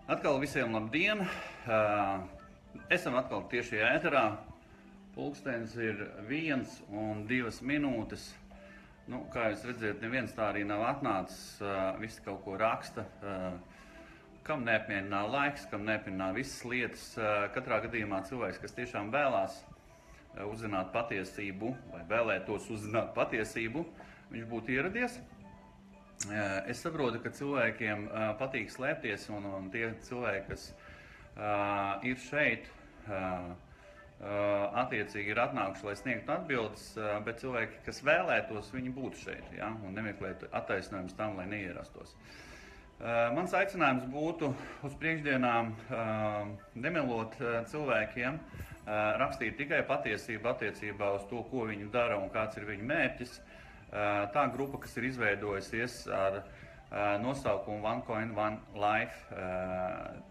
Atkal visiem labdien! Esam atkal tieši ēterā. Pulkstenis ir 1:02 minūtes. Kā jūs redzat, neviens tā arī nav atnācis. Visi kaut ko raksta. Kam neapmierinā laiks, kam neapmierinā visas lietas. Katrā gadījumā cilvēks, kas tiešām vēlās uzzināt patiesību, vai vēlētos uzzināt patiesību, viņš būtu ieradies. Es saprotu, ka cilvēkiem patīk slēpties, un tie cilvēki, kas ir šeit, attiecīgi ir atnākuši, lai sniegtu atbildes, bet cilvēki, kas vēlētos, viņi būtu šeit, ja, un nemeklētu attaisnojumus tam, lai neierastos. Mans aicinājums būtu uz priekšdienām nemelot cilvēkiem, rakstīt tikai patiesību attiecībā uz to, ko viņi dara un kāds ir viņu mērķis. Tā grupa, kas ir izveidojusies ar nosaukumu One Coin, One Life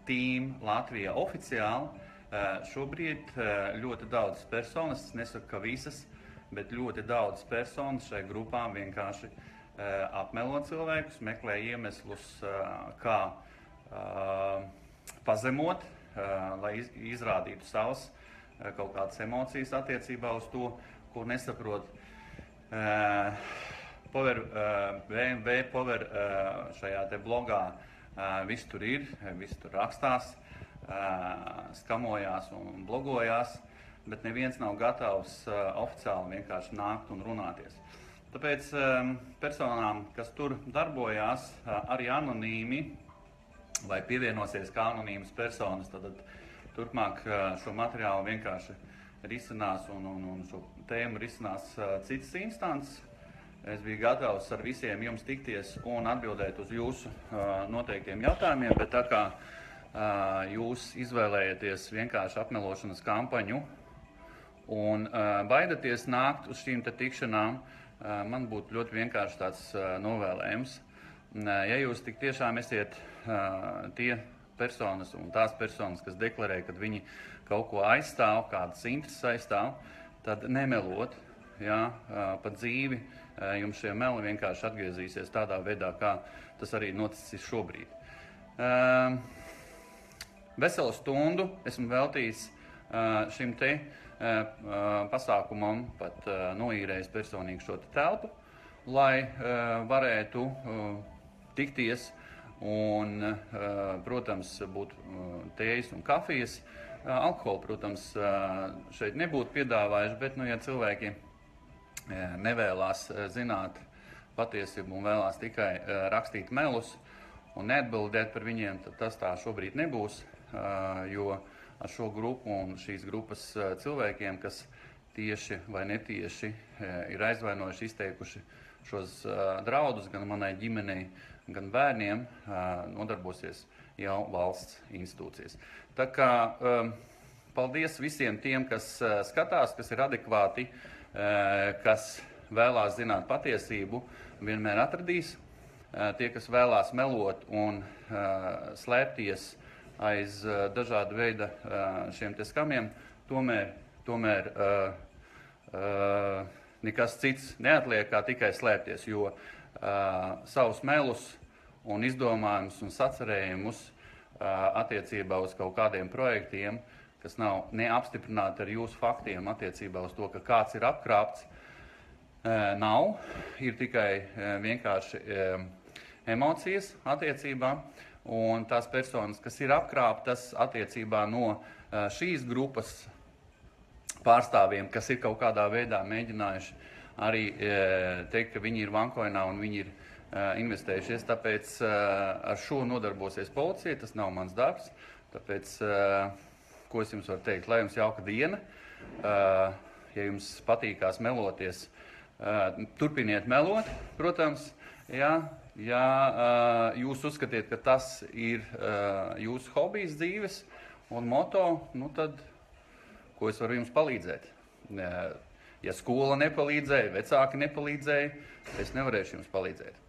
Team Latvijā oficiāli, šobrīd ļoti daudz personas, nesaku, ka visas, bet ļoti daudz personas šai grupām vienkārši apmelo cilvēkus, meklē iemeslus, kā pazemot, lai izrādītu savas kaut kādas emocijas attiecībā uz to, ko nesaprot. BMW Power šajā te blogā viss tur ir, viss tur rakstās, skamojās un blogojās, bet neviens nav gatavs oficiāli vienkārši nākt un runāties. Tāpēc personām, kas tur darbojās, arī anonīmi, vai pievienosies kā anonīmas personas, tad turpmāk šo materiālu vienkārši risinās un šo tēmu risinās citas instances. Es biju gatavs ar visiem jums tikties un atbildēt uz jūsu noteiktiem jautājumiem, bet tā kā jūs izvēlējaties vienkārši apmelošanas kampaņu un baidaties nākt uz šīm te tikšanām, man būtu ļoti vienkārši tāds novēlējums. Ja jūs tik tiešām esiet tie personas un tās personas, kas deklarē, ka viņi kaut ko aizstāv, kādas intereses aizstāv, tad nemelot, ja, pa dzīvi jums šie meli vienkārši atgriezīsies tādā veidā, kā tas arī noticis šobrīd. Veselu stundu esmu veltījis šim te pasākumam, pat noīrējis personīgi šo telpu, lai varētu tikties un, protams, būtu tējas un kafijas. Alkoholu, protams, šeit nebūtu piedāvājuši, bet, ja cilvēki nevēlās zināt patiesību un vēlās tikai rakstīt melus un neatbildēt par viņiem, tad tas tā šobrīd nebūs, jo ar šo grupu un šīs grupas cilvēkiem, kas tieši vai netieši ir aizvainojuši, izteikuši šos draudus gan manai ģimenei, gan bērniem, nodarbosies jau valsts institūcijas. Tā kā paldies visiem tiem, kas skatās, kas ir adekvāti, kas vēlās zināt patiesību, vienmēr atradīs. Tie, kas vēlās melot un slēpties aiz dažādu veidu šiem te skamiem, tomēr nekas cits neatliek, kā tikai slēpties, jo savus melus un izdomājumus un sacerējumus attiecībā uz kaut kādiem projektiem, kas nav neapstiprināti ar jūsu faktiem attiecībā uz to, ka kāds ir apkrāpts, nav. Ir tikai vienkārši emocijas attiecībā, un tās personas, kas ir apkrāptas attiecībā no šīs grupas pārstāvjiem, kas ir kaut kādā veidā mēģinājuši arī teikt, ka viņi ir OneCoinā un viņi ir investējušies, tāpēc ar šo nodarbosies policija, tas nav mans darbs, tāpēc, ko es jums varu teikt, lai jums jauka diena, ja jums patīkās meloties, turpiniet melot, protams, ja jūs uzskatiet, ka tas ir jūsu hobijs dzīves un moto, tad, ko es varu jums palīdzēt? Ja skola nepalīdzēja, vecāki nepalīdzēja, es nevarēšu jums palīdzēt.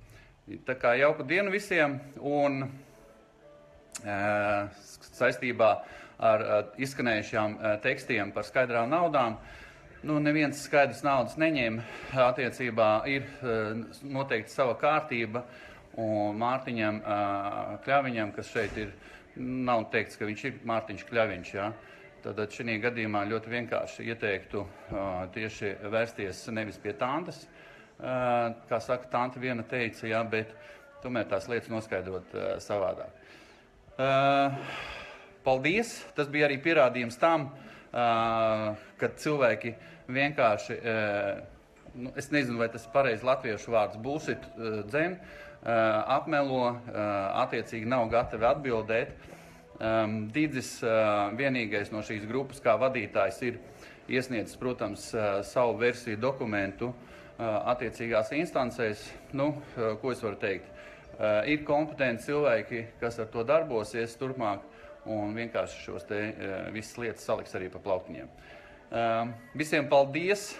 Tā kā jauku dienu visiem un saistībā ar izskanējušām tekstiem par skaidrām naudām, neviens skaidrs naudas neņem, attiecībā ir noteikti sava kārtība un Mārtiņam Kļaviņam, kas šeit ir nav teikts, ka viņš ir Mārtiņš Kļaviņš, jā. Tad šī gadījumā ļoti vienkārši ieteiktu tieši vērsties nevis pie tantes, kā saka, tante viena teica, jā, bet tomēr tās lietas noskaidrot savādāk. Paldies! Tas bija arī pierādījums tam, kad cilvēki vienkārši, es nezinu, vai tas pareizi latviešu vārds bullshit dzen, apmelo, attiecīgi nav gatavi atbildēt. Didzis vienīgais no šīs grupas kā vadītājs ir iesniedzis, protams, savu versiju dokumentu attiecīgās instancēs. Ko es varu teikt? Ir kompetenti cilvēki, kas ar to darbosies turpmāk un vienkārši šos te visas lietas saliks arī pa plauktiņiem. Visiem paldies!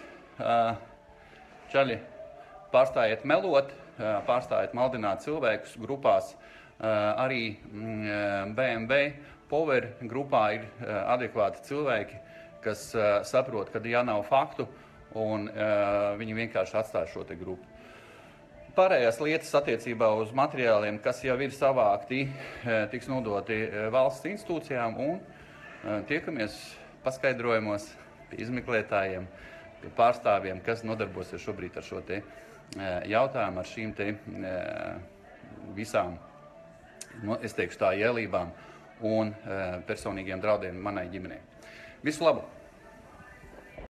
Čaļi, pārstājiet melot, pārstājiet maldināt cilvēkus grupās. Arī BMW Power grupā ir adekvāti cilvēki, kas saprot, ka ja nav faktu, un viņi vienkārši atstāja šo te grupu. Pārējās lietas attiecībā uz materiāliem, kas jau ir savākti, tiks nodoti valsts institūcijām, un tiekamies paskaidrojumos pie izmeklētājiem, pie pārstāvjiem, kas nodarbosies šobrīd ar šo te jautājumu, ar šīm te visām, es teikšu tā, ielībām un personīgiem draudiem manai ģimenei. Visu labu!